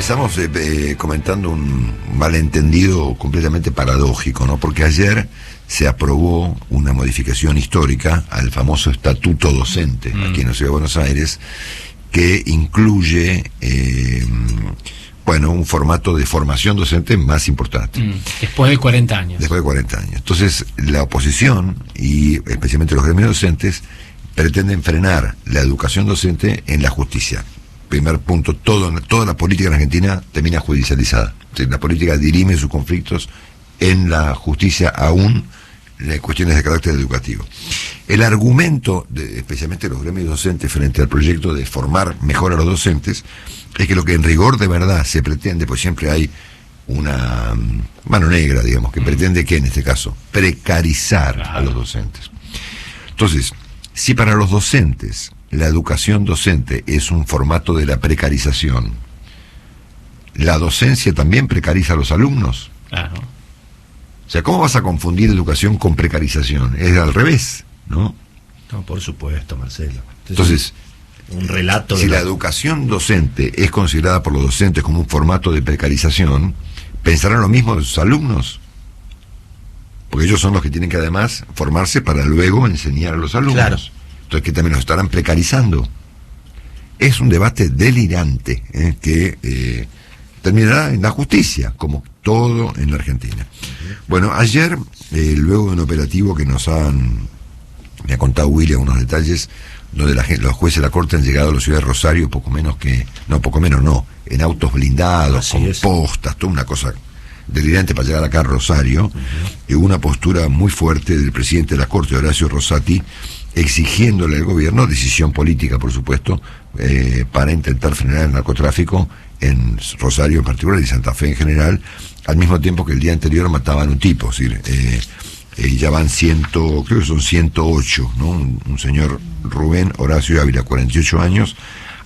Empezamos comentando un malentendido completamente paradójico, ¿no? Porque ayer se aprobó una modificación histórica al famoso estatuto docente aquí en la Ciudad de Buenos Aires, que incluye un formato de formación docente más importante. Después de 40 años. Después de 40 años. Entonces, la oposición, y especialmente los gremios docentes, pretenden frenar la educación docente en la justicia. Primer punto, toda la política en Argentina termina judicializada. O sea, la política dirime sus conflictos en la justicia, aún en cuestiones de carácter educativo. El argumento, especialmente de los gremios docentes, frente al proyecto de formar mejor a los docentes, es que lo que en rigor de verdad se pretende, pues siempre hay una mano negra, digamos, que pretende que en este caso precarizar a los docentes. Entonces, si para los docentes la educación docente es un formato de la precarización, ¿la docencia también precariza a los alumnos? Claro. O sea, ¿cómo vas a confundir educación con precarización? Es al revés, ¿no? No, por supuesto, Marcelo. Entonces, un relato si la educación docente es considerada por los docentes como un formato de precarización, ¿pensarán lo mismo de sus alumnos? Porque ellos son los que tienen que además formarse para luego enseñar a los alumnos. Claro. Entonces, que también los estarán precarizando. Es un debate delirante, que terminará en la justicia, como todo en la Argentina. Bueno, ayer, luego de un operativo que me ha contado William unos detalles, donde los jueces de la Corte han llegado a la ciudad de Rosario en autos blindados, con postas, toda una cosa delirante para llegar acá a Rosario. Y hubo una postura muy fuerte del presidente de la Corte, Horacio Rosati, exigiéndole al gobierno decisión política, por supuesto, para intentar frenar el narcotráfico en Rosario en particular y Santa Fe en general, al mismo tiempo que el día anterior mataban un tipo, es decir, ya van creo que son 108, ¿no? Un señor Rubén Horacio Ávila, 48 años,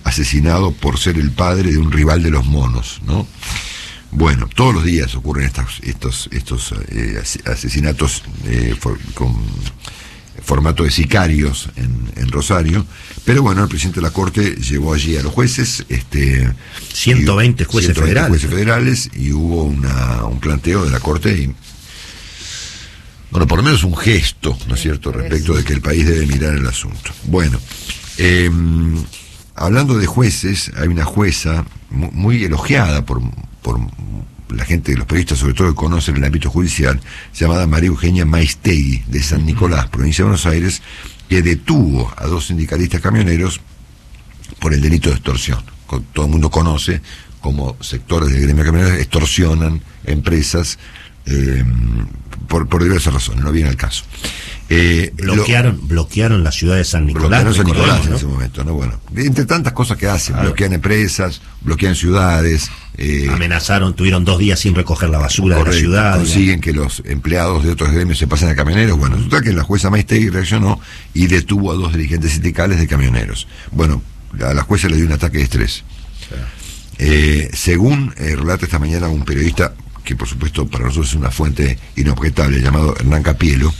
asesinado por ser el padre de un rival de los monos, ¿no? Bueno, todos los días ocurren estos asesinatos con formato de sicarios en Rosario, pero bueno, el presidente de la Corte llevó allí a los jueces, 120 jueces federales, y hubo un planteo de la Corte y, bueno, por lo menos un gesto, ¿no es cierto?, respecto de que el país debe mirar el asunto. Bueno, hablando de jueces, hay una jueza muy elogiada por la gente, los periodistas sobre todo que conocen el ámbito judicial, llamada María Eugenia Maistegui, de San Nicolás, provincia de Buenos Aires, que detuvo a 2 sindicalistas camioneros por el delito de extorsión. Todo el mundo conoce cómo sectores del gremio de camioneros extorsionan empresas por diversas razones, no viene al caso. Bloquearon la ciudad de San Nicolás. Bloquearon San Nicolás en ese momento, ¿no? Bueno, entre tantas cosas que hacen, bloquean empresas, bloquean ciudades. Amenazaron, tuvieron 2 días sin recoger la basura de la ciudad. Consiguen que los empleados de otros gremios se pasen a camioneros. Bueno, resulta que la jueza Maistegui reaccionó y detuvo a 2 dirigentes sindicales de camioneros. Bueno, a la jueza le dio un ataque de estrés. Según relata esta mañana un periodista, que por supuesto para nosotros es una fuente inobjetable, llamado Hernán Capielo,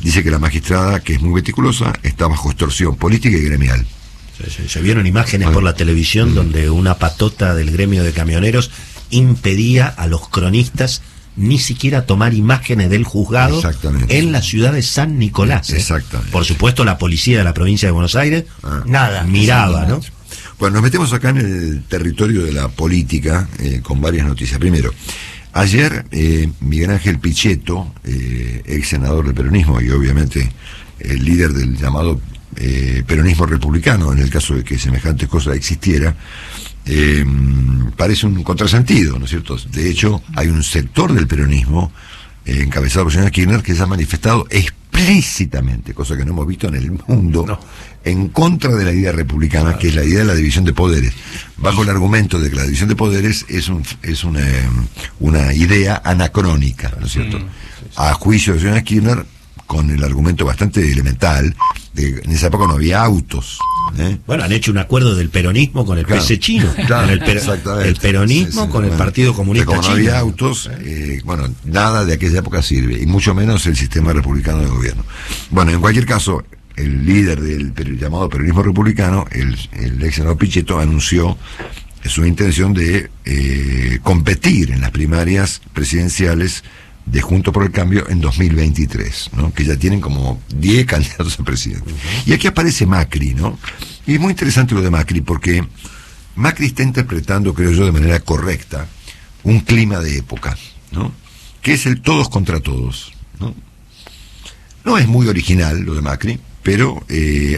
dice que la magistrada, que es muy meticulosa, está bajo extorsión política y gremial. Se vieron imágenes por la televisión donde una patota del gremio de camioneros impedía a los cronistas ni siquiera tomar imágenes del juzgado en la ciudad de San Nicolás. Exactamente. Por supuesto, la policía de la provincia de Buenos Aires miraba, ¿no? Bueno, nos metemos acá en el territorio de la política con varias noticias. Primero, ayer Miguel Ángel Pichetto, ex senador del peronismo y obviamente el líder del llamado peronismo republicano, en el caso de que semejante cosa existiera, parece un contrasentido, ¿no es cierto? De hecho, hay un sector del peronismo encabezado por el señor Kirchner que se ha manifestado explícitamente, cosa que no hemos visto en el mundo, en contra de la idea republicana, que es la idea de la división de poderes, bajo el argumento de que la división de poderes es una idea anacrónica, ¿no es cierto? A juicio del señor Kirchner, con el argumento bastante elemental de que en esa época no había autos. Bueno, han hecho un acuerdo del peronismo con el PC chino, con el peronismo con el Partido Comunista Chino. Como no había autos, nada de aquella época sirve, y mucho menos el sistema republicano de gobierno. Bueno, en cualquier caso, el líder del llamado peronismo republicano, el ex senador Pichetto, anunció su intención de competir en las primarias presidenciales de Juntos por el Cambio en 2023, ¿no? Que ya tienen como 10 candidatos a presidente. Y aquí aparece Macri, ¿no? Y es muy interesante lo de Macri, porque Macri está interpretando, creo yo, de manera correcta, un clima de época, ¿no? Que es el todos contra todos, ¿no? No es muy original lo de Macri, pero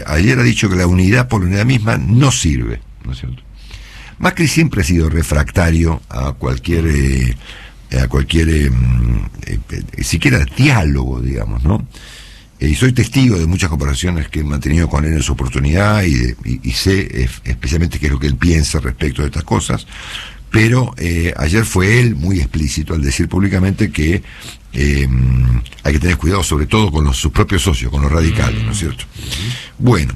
ayer ha dicho que la unidad por la unidad misma no sirve, ¿no es cierto? Macri siempre ha sido refractario a cualquier siquiera diálogo, digamos, ¿no? Y soy testigo de muchas conversaciones que he mantenido con él en su oportunidad y sé especialmente qué es lo que él piensa respecto de estas cosas, pero ayer fue él muy explícito al decir públicamente que hay que tener cuidado sobre todo con sus propios socios, con los radicales, ¿no es cierto? Bueno,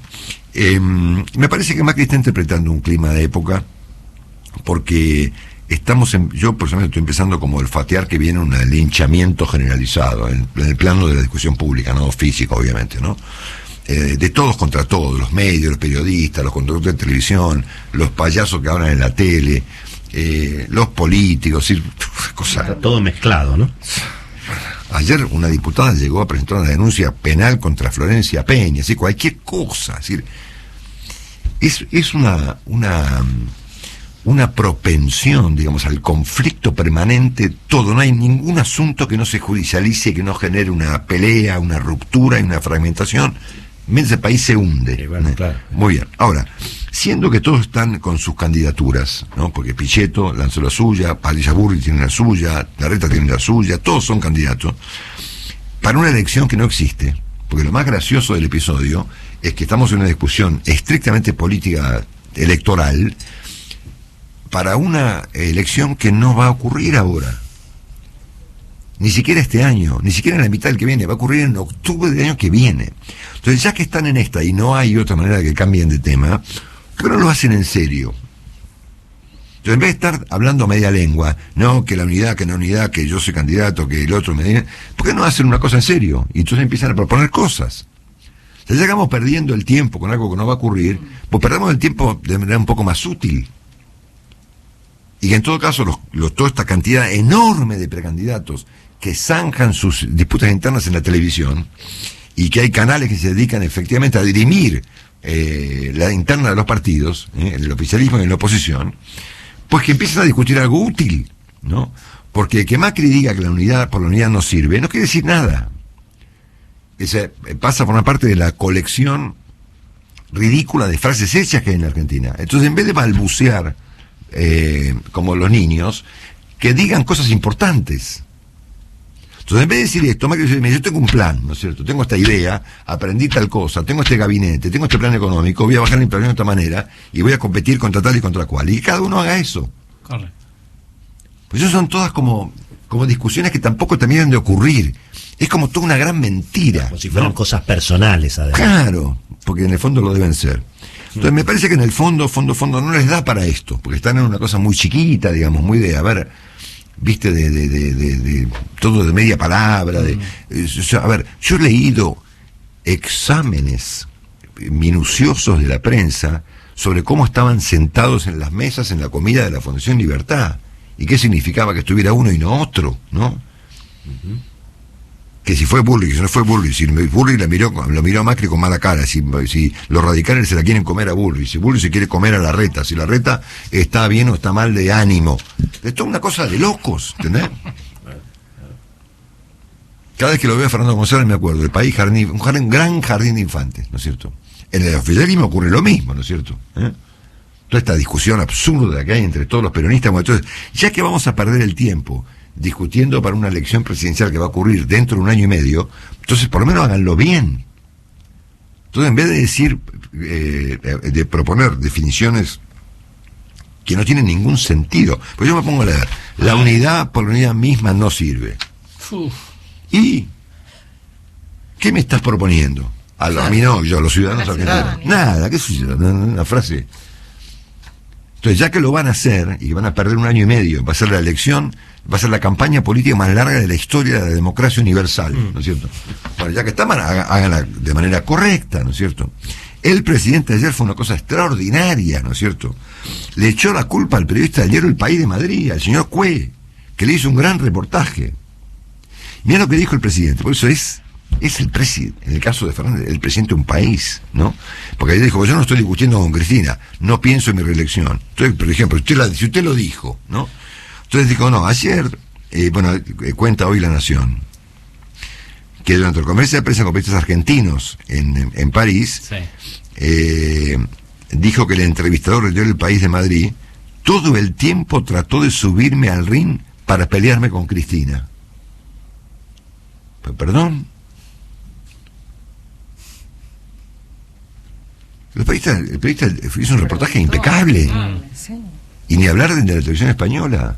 me parece que Macri está interpretando un clima de época, porque yo personalmente estoy empezando como a olfatear que viene un linchamiento generalizado en el plano de la discusión pública, no física obviamente, ¿no? De todos contra todos, los medios, los periodistas, los conductores de televisión, los payasos que hablan en la tele, los políticos, está todo mezclado, ¿no? Ayer una diputada llegó a presentar una denuncia penal contra Florencia Peña, así cualquier cosa, es una propensión, digamos, al conflicto permanente, todo, no hay ningún asunto que no se judicialice, que no genere una pelea, una ruptura y una fragmentación, mientras el país se hunde. Bueno, claro. Muy bien, ahora, siendo que todos están con sus candidaturas, ¿no? Porque Pichetto lanzó la suya, Patricia Bullrich tiene la suya, Larreta tiene la suya, todos son candidatos, para una elección que no existe, porque lo más gracioso del episodio es que estamos en una discusión estrictamente política electoral, para una elección que no va a ocurrir ahora, ni siquiera este año, ni siquiera en la mitad del que viene, va a ocurrir en octubre del año que viene. Entonces, ya que están en esta y no hay otra manera de que cambien de tema, ¿por qué no lo hacen en serio? Entonces, en vez de estar hablando a media lengua, no, que la unidad, que no unidad, que yo soy candidato, que el otro me diga, ¿por qué no hacen una cosa en serio? Y entonces empiezan a proponer cosas. O sea, ya estamos perdiendo el tiempo con algo que no va a ocurrir, pues perdemos el tiempo de manera un poco más útil. Y que en todo caso, toda esta cantidad enorme de precandidatos que zanjan sus disputas internas en la televisión, y que hay canales que se dedican efectivamente a dirimir la interna de los partidos, en el oficialismo y en la oposición, pues que empiecen a discutir algo útil, ¿no? Porque que Macri diga que la unidad por la unidad no sirve, no quiere decir nada. Pasa por una parte de la colección ridícula de frases hechas que hay en la Argentina. Entonces, en vez de balbucear como los niños, que digan cosas importantes. Entonces, en vez de decir esto, Macri dice, yo tengo un plan, ¿no es cierto? Tengo esta idea, aprendí tal cosa, tengo este gabinete, tengo este plan económico, voy a bajar la inflación de esta manera y voy a competir contra tal y contra cual. Y cada uno haga eso. Correcto. Pues eso son todas como discusiones que tampoco terminan de ocurrir. Es como toda una gran mentira. Como si fueran cosas personales, además. Claro, porque en el fondo lo deben ser. Entonces me parece que en el fondo no les da para esto, porque están en una cosa muy chiquita, digamos, muy de, a ver, viste, de todo de media palabra, a ver, yo he leído exámenes minuciosos de la prensa sobre cómo estaban sentados en las mesas en la comida de la Fundación Libertad, y qué significaba que estuviera uno y no otro, ¿no? Que si fue Bullrich, que si no fue Bullrich, si Bullrich lo miró a Macri con mala cara, si los radicales se la quieren comer a Bullrich, si Bullrich se quiere comer a Larreta, si Larreta está bien o está mal de ánimo. Esto es una cosa de locos, ¿entendés? Cada vez que lo veo a Fernando González me acuerdo, el país un gran jardín de infantes, ¿no es cierto? En el oficialismo ocurre lo mismo, ¿no es cierto? Toda esta discusión absurda que hay entre todos los peronistas, bueno, entonces, ya que vamos a perder el tiempo discutiendo para una elección presidencial que va a ocurrir dentro de un año y medio, entonces por lo menos háganlo bien. Entonces, en vez de decir, de proponer definiciones que no tienen ningún sentido, pues yo me pongo a leer, la unidad por la unidad misma no sirve. ¿Y qué me estás proponiendo? A mí no, yo, a los ciudadanos argentinos. Nada, ¿qué es una frase? Entonces, ya que lo van a hacer, y van a perder un año y medio, va a ser la elección, va a ser la campaña política más larga de la historia de la democracia universal, ¿no es cierto? Bueno, ya que están, háganla de manera correcta, ¿no es cierto? El presidente ayer fue una cosa extraordinaria, ¿no es cierto? Le echó la culpa al periodista del diario El País de Madrid, al señor Cue, que le hizo un gran reportaje. Mira lo que dijo el presidente, por eso es el presidente, en el caso de Fernández, el presidente de un país, ¿no? Porque ayer dijo, yo no estoy discutiendo con Cristina, no pienso en mi reelección. Entonces, por ejemplo, si usted lo dijo, ¿no? Entonces dijo, no, ayer, cuenta hoy La Nación, que durante la conferencia de prensa con periodistas argentinos en París, sí, dijo que el entrevistador del diario El País de Madrid todo el tiempo trató de subirme al ring para pelearme con Cristina. ¿Perdón? El periodista hizo un reportaje impecable. Y ni hablar de la televisión española.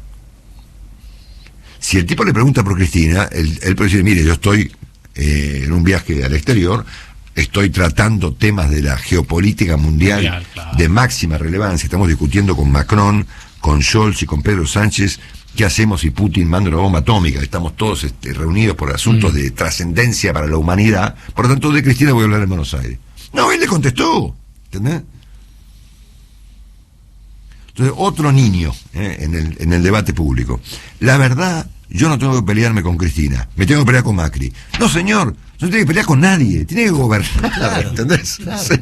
Si el tipo le pregunta por Cristina, él puede decir, mire, yo estoy en un viaje al exterior, estoy tratando temas de la geopolítica mundial, claro, de máxima relevancia, estamos discutiendo con Macron, con Scholz y con Pedro Sánchez, ¿qué hacemos si Putin manda una bomba atómica? Estamos todos reunidos por asuntos de trascendencia para la humanidad, por lo tanto de Cristina voy a hablar en Buenos Aires. No, él le contestó, ¿entendés? Entonces, otro niño en el debate público. La verdad, yo no tengo que pelearme con Cristina, me tengo que pelear con Macri. No, señor, no tiene que pelear con nadie, tiene que gobernar, claro, ¿entendés? Claro. Sí.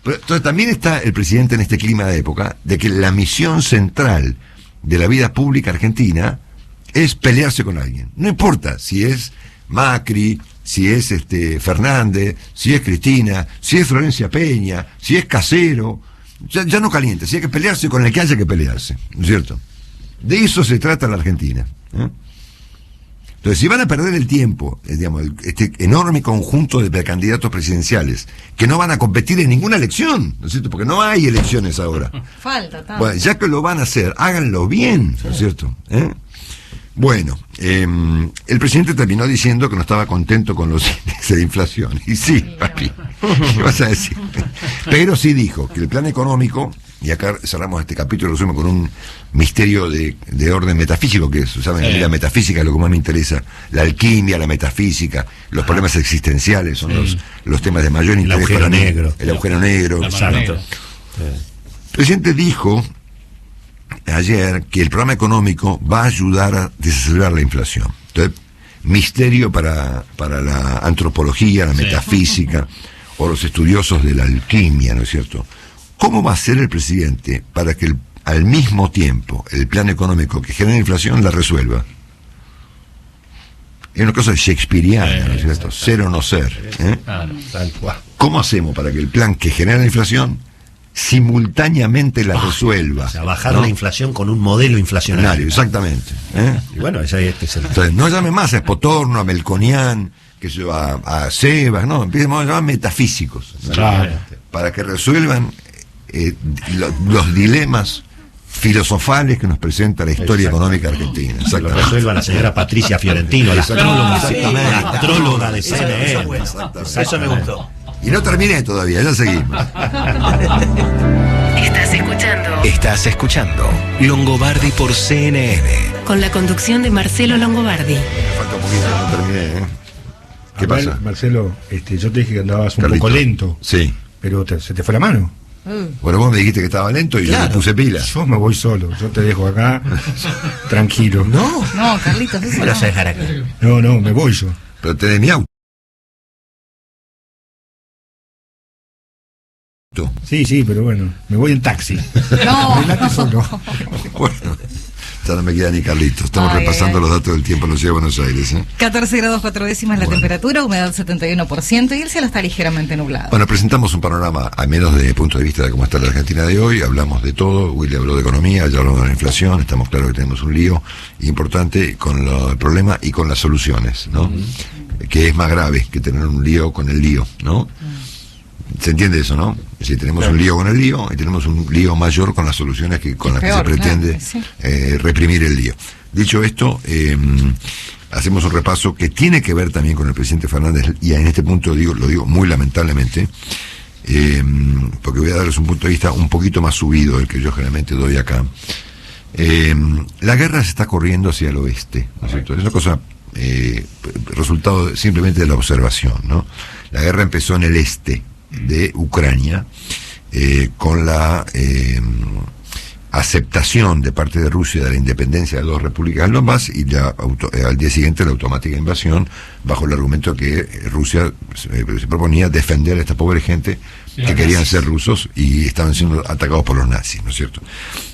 Pero, entonces también está el presidente en este clima de época de que la misión central de la vida pública argentina es pelearse con alguien. No importa si es Macri, si es Fernández, si es Cristina, si es Florencia Peña, si es Casero. Ya no calienta, si hay que pelearse con el que haya que pelearse, ¿no es cierto? De eso se trata la Argentina, ¿eh? Entonces, si van a perder el tiempo, digamos, este enorme conjunto de precandidatos presidenciales que no van a competir en ninguna elección, ¿no es cierto? Porque no hay elecciones ahora. Falta tanto. Bueno, ya que lo van a hacer, háganlo bien, ¿no es cierto? Bueno, el presidente terminó diciendo que no estaba contento con los índices de inflación. Y sí, papi, ¿qué vas a decir? Pero sí dijo que el plan económico, y acá cerramos este capítulo, resumen con un misterio de orden metafísico, que saben, la metafísica es lo que más me interesa, la alquimia, la metafísica, los problemas existenciales son los temas de mayor interés. El agujero negro. El agujero negro. Exacto. El presidente dijo ayer que el programa económico va a ayudar a desacelerar la inflación. Entonces, misterio para la antropología, la metafísica, o los estudiosos de la alquimia, ¿no es cierto? ¿Cómo va a ser el presidente para que al mismo tiempo el plan económico que genera inflación la resuelva? Es una cosa shakespeariana, ¿no es cierto? Ser o no ser. Claro, tal cual. ¿Cómo hacemos para que el plan que genera la inflación simultáneamente la resuelva? O sea, bajar la inflación con un modelo inflacionario. Exactamente. Y bueno, entonces, no llame más a Espotorno, a Melconian, que se va a Sebas, no, empecemos a llamar metafísicos, ¿no? Claro. Para que resuelvan los dilemas filosofales que nos presenta la historia económica argentina. Lo resuelva la señora Patricia Fiorentino, la astróloga de CNN. Eso me gustó. Y no terminé todavía, ya seguimos. Estás escuchando Longobardi por CNN. Con la conducción de Marcelo Longobardi. Me falta un poquito, no terminé, ¿Qué pasa? Marcelo, yo te dije que andabas un poco lento. Sí. Pero se te fue la mano. Bueno, vos me dijiste que estaba lento y yo le puse pila. Yo me voy solo, yo te dejo acá tranquilo. No, Carlitos, eso no lo vas a dejar acá. No, me voy yo. Pero tenés mi auto. Sí, pero bueno, me voy en taxi. No. Solo. Bueno, ya no me queda ni Carlitos. Estamos repasando los datos del tiempo en la ciudad de Buenos Aires. 14 grados 4 décimas la temperatura, humedad 71% y el cielo está ligeramente nublado. Bueno, presentamos un panorama, al menos desde el punto de vista de cómo está la Argentina de hoy. Hablamos de todo. Willy habló de economía, ya habló de la inflación. Estamos claros que tenemos un lío importante con el problema y con las soluciones, ¿no? Que es más grave que tener un lío con el lío, ¿no? ¿Se entiende eso, no? Es decir, tenemos un lío con el lío y tenemos un lío mayor con las soluciones con las que se pretende reprimir el lío. Dicho esto, hacemos un repaso que tiene que ver también con el presidente Fernández, y en este punto lo digo muy lamentablemente, porque voy a darles un punto de vista un poquito más subido del que yo generalmente doy acá. La guerra se está corriendo hacia el oeste, ¿no es cierto? Es una cosa resultado simplemente de la observación, ¿no? La guerra empezó en el este, de Ucrania, con la aceptación de parte de Rusia de la independencia de 2 repúblicas del Donbass y al día siguiente la automática invasión, bajo el argumento que Rusia se proponía defender a esta pobre gente que querían ser rusos y estaban siendo atacados por los nazis, ¿no es cierto?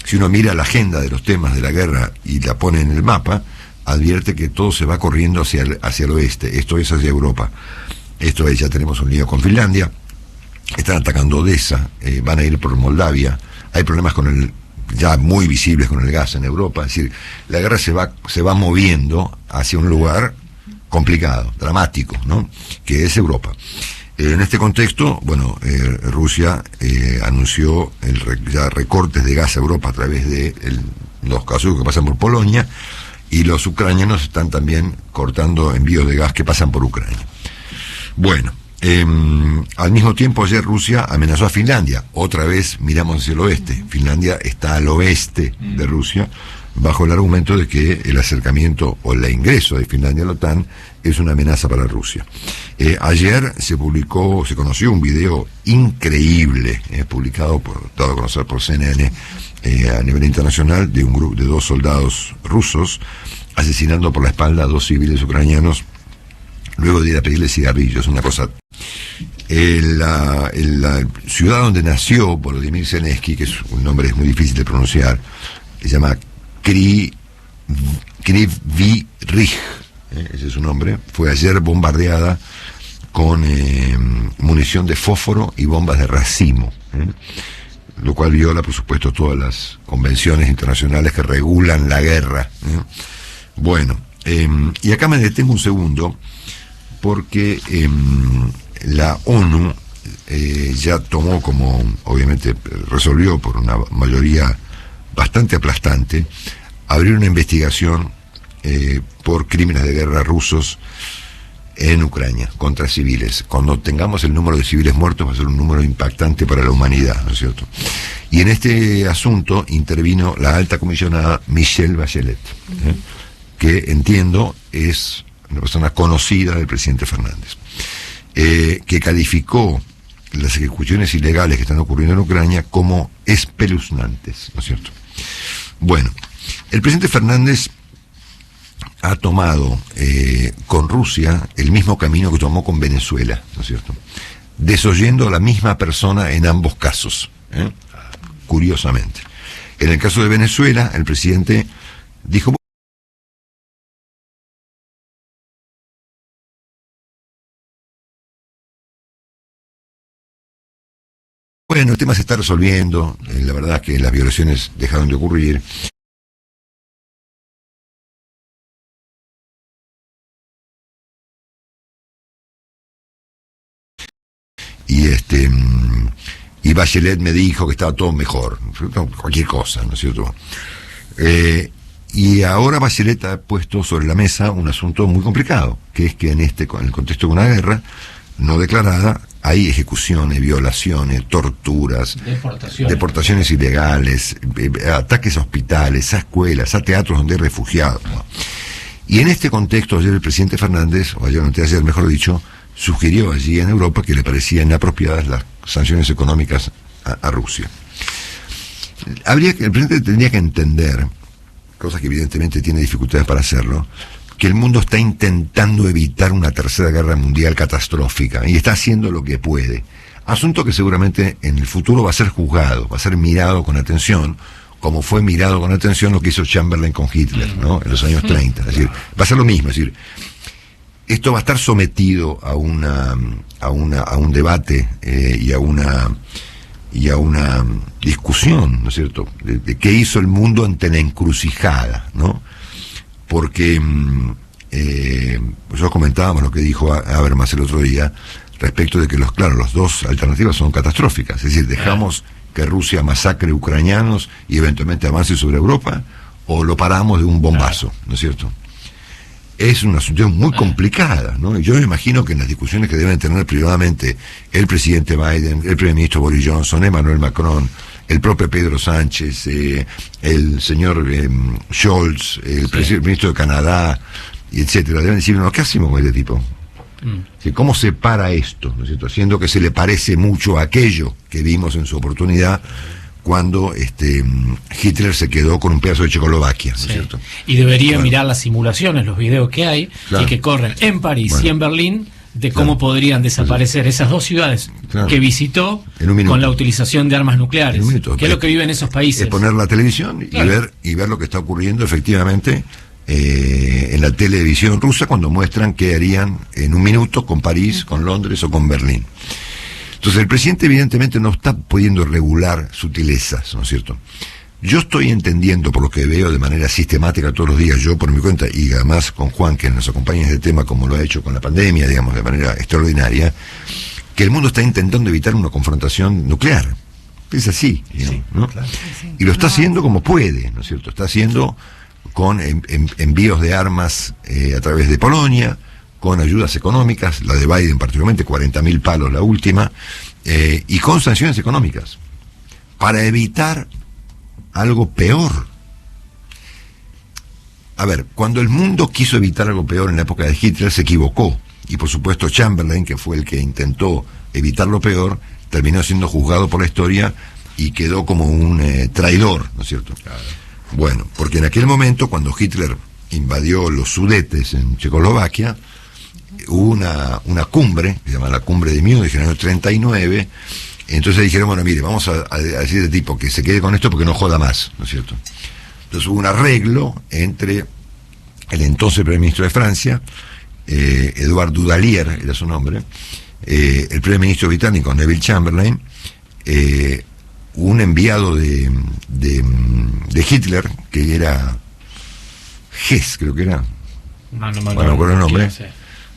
Si uno mira la agenda de los temas de la guerra y la pone en el mapa, advierte que todo se va corriendo hacia el oeste, esto es hacia Europa. Esto es, ya tenemos un lío con Finlandia, están atacando Odessa, van a ir por Moldavia, hay problemas ya muy visibles con el gas en Europa, es decir, la guerra se va moviendo hacia un lugar complicado, dramático, ¿no? Que es Europa. En este contexto, bueno, Rusia anunció ya recortes de gas a Europa a través de los gasoductos que pasan por Polonia, y los ucranianos están también cortando envíos de gas que pasan por Ucrania. Bueno, al mismo tiempo ayer Rusia amenazó a Finlandia. Otra vez miramos hacia el oeste. Finlandia está al oeste de Rusia, bajo el argumento de que el acercamiento o el ingreso de Finlandia a la OTAN es una amenaza para Rusia. Ayer se conoció un video increíble, publicado dado a conocer por CNN a nivel internacional, de un grupo de 2 soldados rusos asesinando por la espalda a 2 civiles ucranianos luego de ir a pedirle cigarrillos, una cosa. La ciudad donde nació Volodymyr Zelensky, que es un nombre muy difícil de pronunciar, se llama Kryvyi Rih, ese es su nombre, fue ayer bombardeada con munición de fósforo y bombas de racimo, lo cual viola, por supuesto, todas las convenciones internacionales que regulan la guerra. Bueno, y acá me detengo un segundo, porque la ONU ya tomó obviamente resolvió por una mayoría bastante aplastante, abrir una investigación por crímenes de guerra rusos en Ucrania, contra civiles. Cuando tengamos el número de civiles muertos va a ser un número impactante para la humanidad, ¿no es cierto? Y en este asunto intervino la alta comisionada Michelle Bachelet, que entiendo es una persona conocida del presidente Fernández, que calificó las ejecuciones ilegales que están ocurriendo en Ucrania como espeluznantes, ¿no es cierto? Bueno, el presidente Fernández ha tomado con Rusia el mismo camino que tomó con Venezuela, ¿no es cierto? Desoyendo a la misma persona en ambos casos, curiosamente. En el caso de Venezuela, el presidente dijo: bueno, el tema se está resolviendo, la verdad que las violaciones dejaron de ocurrir. Y Bachelet me dijo que estaba todo mejor, cualquier cosa, ¿no es cierto? Y ahora Bachelet ha puesto sobre la mesa un asunto muy complicado, que es que en el contexto de una guerra no declarada, hay ejecuciones, violaciones, torturas, deportaciones ilegales, ataques a hospitales, a escuelas, a teatros donde hay refugiados, ¿no? Y en este contexto, ayer el presidente Fernández, o ayer mejor dicho, sugirió allí en Europa que le parecían inapropiadas las sanciones económicas a Rusia. El presidente tendría que entender, cosa que evidentemente tiene dificultades para hacerlo, que el mundo está intentando evitar una tercera guerra mundial catastrófica y está haciendo lo que puede. Asunto que seguramente en el futuro va a ser juzgado, va a ser mirado con atención, como fue mirado con atención lo que hizo Chamberlain con Hitler, ¿no? En los años 30. Es decir, va a ser lo mismo, es decir, esto va a estar sometido a un debate y a una discusión, ¿no es cierto?, de qué hizo el mundo ante la encrucijada, ¿no? Porque nosotros comentábamos lo que dijo Habermas el otro día respecto de que las dos alternativas son catastróficas, es decir, dejamos que Rusia masacre ucranianos y eventualmente avance sobre Europa, o lo paramos de un bombazo, ¿no es cierto? Es una situación muy complicada, ¿no? Yo me imagino que en las discusiones que deben tener privadamente el presidente Biden, el primer ministro Boris Johnson, Emmanuel Macron, el propio Pedro Sánchez, el señor Scholz, el ministro de Canadá, etcétera, deben decir, no, ¿qué hacemos con este tipo? ¿Sí? ¿Cómo se para esto? ¿No es cierto? Siendo que se le parece mucho a aquello que vimos en su oportunidad cuando Hitler se quedó con un pedazo de Checoslovaquia, ¿no es cierto? Y debería mirar las simulaciones, los videos que hay y que corren en París y en Berlín, de cómo podrían desaparecer esas dos ciudades que visitó con la utilización de armas nucleares, que es lo que viven esos países. Es poner la televisión y ver lo que está ocurriendo efectivamente en la televisión rusa cuando muestran qué harían en un minuto con París, con Londres o con Berlín. Entonces el presidente evidentemente no está pudiendo regular sutilezas, ¿no es cierto? Yo estoy entendiendo, por lo que veo de manera sistemática todos los días, yo por mi cuenta, y además con Juan, que nos acompaña en este tema, como lo ha hecho con la pandemia, digamos, de manera extraordinaria, que el mundo está intentando evitar una confrontación nuclear. Es así, digamos, ¿no? Claro. Y lo está haciendo como puede, ¿no es cierto? Está haciendo con envíos de armas a través de Polonia, con ayudas económicas, la de Biden particularmente, 40.000 palos la última, y con sanciones económicas, para evitar algo peor. A ver, cuando el mundo quiso evitar algo peor en la época de Hitler, se equivocó, y por supuesto Chamberlain, que fue el que intentó evitar lo peor, terminó siendo juzgado por la historia y quedó como un traidor, ¿no es cierto? Claro. Bueno, porque en aquel momento, cuando Hitler invadió los Sudetes en Checoslovaquia, hubo una cumbre, que se llama la Cumbre de Múnich, en el año 39, entonces dijeron, bueno, mire, vamos a decir de tipo que se quede con esto porque no joda más, ¿no es cierto? Entonces hubo un arreglo entre el entonces primer ministro de Francia, Edouard Dudalier, era su nombre, el primer ministro británico, Neville Chamberlain, un enviado de Hitler, que era Hess, creo que era, no me acuerdo el nombre,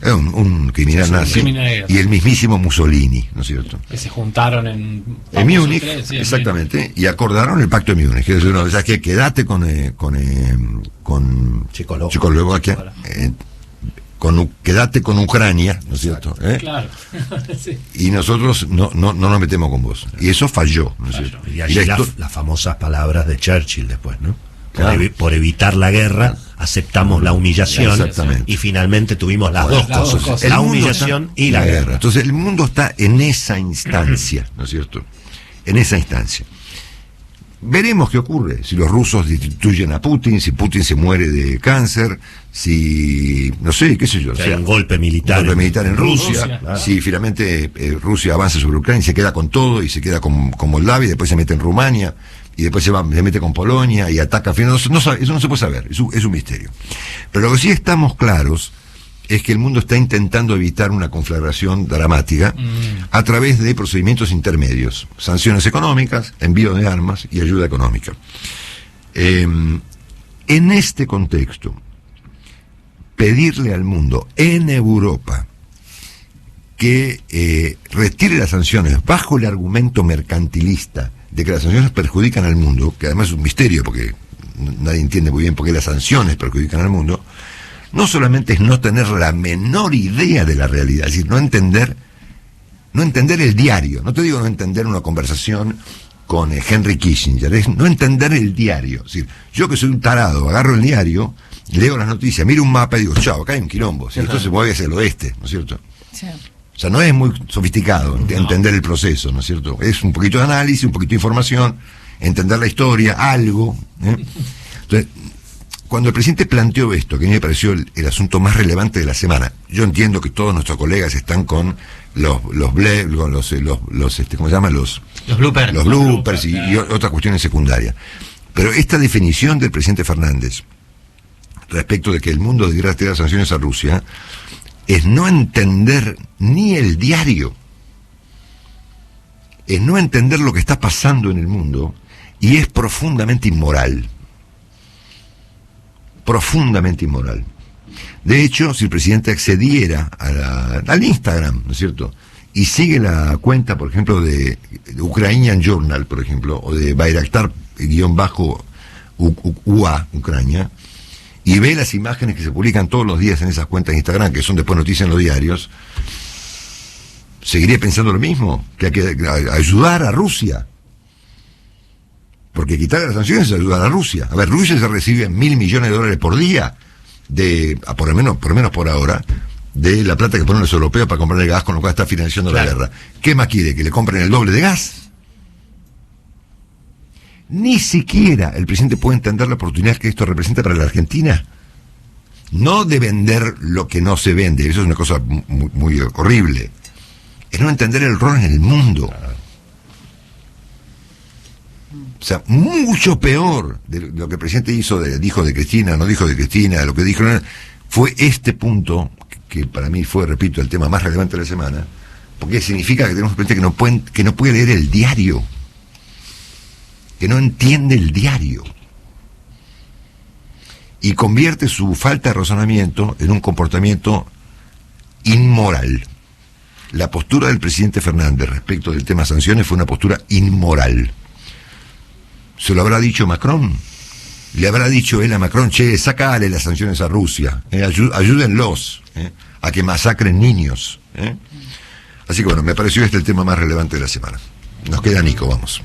era un criminal nazi, y el mismísimo Mussolini, ¿no es cierto? Que se juntaron en Múnich, exactamente, y acordaron el pacto de Múnich, que es uno, o sea, que quedate con Checoslovaquia, quedate con Ucrania, ¿no es cierto? Claro. Sí. Y nosotros no nos metemos con vos. Y eso falló, ¿no es cierto? Y allí las famosas palabras de Churchill después, ¿no? Por evitar la guerra, aceptamos la humillación, y finalmente tuvimos las dos cosas, la humillación y la guerra. Entonces el mundo está en esa instancia, ¿no es cierto? En esa instancia. Veremos qué ocurre, si los rusos destituyen a Putin, si Putin se muere de cáncer, si, no sé, qué sé yo. Hay un golpe militar en Rusia, claro. Si finalmente Rusia avanza sobre Ucrania y se queda con todo, y se queda con Moldavia, y después se mete en Rumania, y después se mete con Polonia, y ataca, eso no se puede saber, es un misterio. Pero lo que sí estamos claros es que el mundo está intentando evitar una conflagración dramática a través de procedimientos intermedios, sanciones económicas, envío de armas y ayuda económica. En este contexto, pedirle al mundo en Europa que retire las sanciones bajo el argumento mercantilista de que las sanciones perjudican al mundo, que además es un misterio porque nadie entiende muy bien por qué las sanciones perjudican al mundo, no solamente es no tener la menor idea de la realidad, es decir, no entender el diario. No te digo no entender una conversación con Henry Kissinger, es no entender el diario. Es decir, yo que soy un tarado, agarro el diario, leo las noticias, miro un mapa y digo, chao, acá hay un quilombo, ¿sí? Entonces voy hacia el oeste, ¿no es cierto? Sí. O sea, no es muy sofisticado entender el proceso, ¿no es cierto? Es un poquito de análisis, un poquito de información, entender la historia, algo. Entonces, cuando el presidente planteó esto, que a mí me pareció el asunto más relevante de la semana, yo entiendo que todos nuestros colegas están con los ¿cómo se llama? Los bloopers y otras cuestiones secundarias. Pero esta definición del presidente Fernández respecto de que el mundo debería tirar sanciones a Rusia es no entender ni el diario, es no entender lo que está pasando en el mundo, y es profundamente inmoral. Profundamente inmoral. De hecho, si el presidente accediera al Instagram, ¿no es cierto?, y sigue la cuenta, por ejemplo, de Ukrainian Journal, por ejemplo, o de Bayraktar-UA, Ucrania, y ve las imágenes que se publican todos los días en esas cuentas de Instagram, que son después noticias en los diarios, seguiría pensando lo mismo, que hay que ayudar a Rusia. Porque quitar las sanciones es ayudar a Rusia. A ver, Rusia se recibe $1.000 millones por día, por lo menos por ahora, de la plata que ponen los europeos para comprar el gas, con lo cual está financiando la guerra. ¿Qué más quiere? ¿Que le compren el doble de gas? Ni siquiera el presidente puede entender la oportunidad que esto representa para la Argentina. No de vender lo que no se vende, eso es una cosa muy, muy horrible. Es no entender el rol en el mundo. O sea, mucho peor de lo que el presidente dijo de Cristina, no dijo de Cristina, de lo que dijo, fue este punto, que para mí fue, repito, el tema más relevante de la semana, porque significa que tenemos gente que no puede leer el diario, que no entiende el diario, y convierte su falta de razonamiento en un comportamiento inmoral. La postura del presidente Fernández respecto del tema sanciones fue una postura inmoral. ¿Se lo habrá dicho Macron? ¿Le habrá dicho él a Macron, che, sácale las sanciones a Rusia, ayúdenlos a que masacren niños? Así que bueno, me pareció este el tema más relevante de la semana. Nos queda Nico, vamos.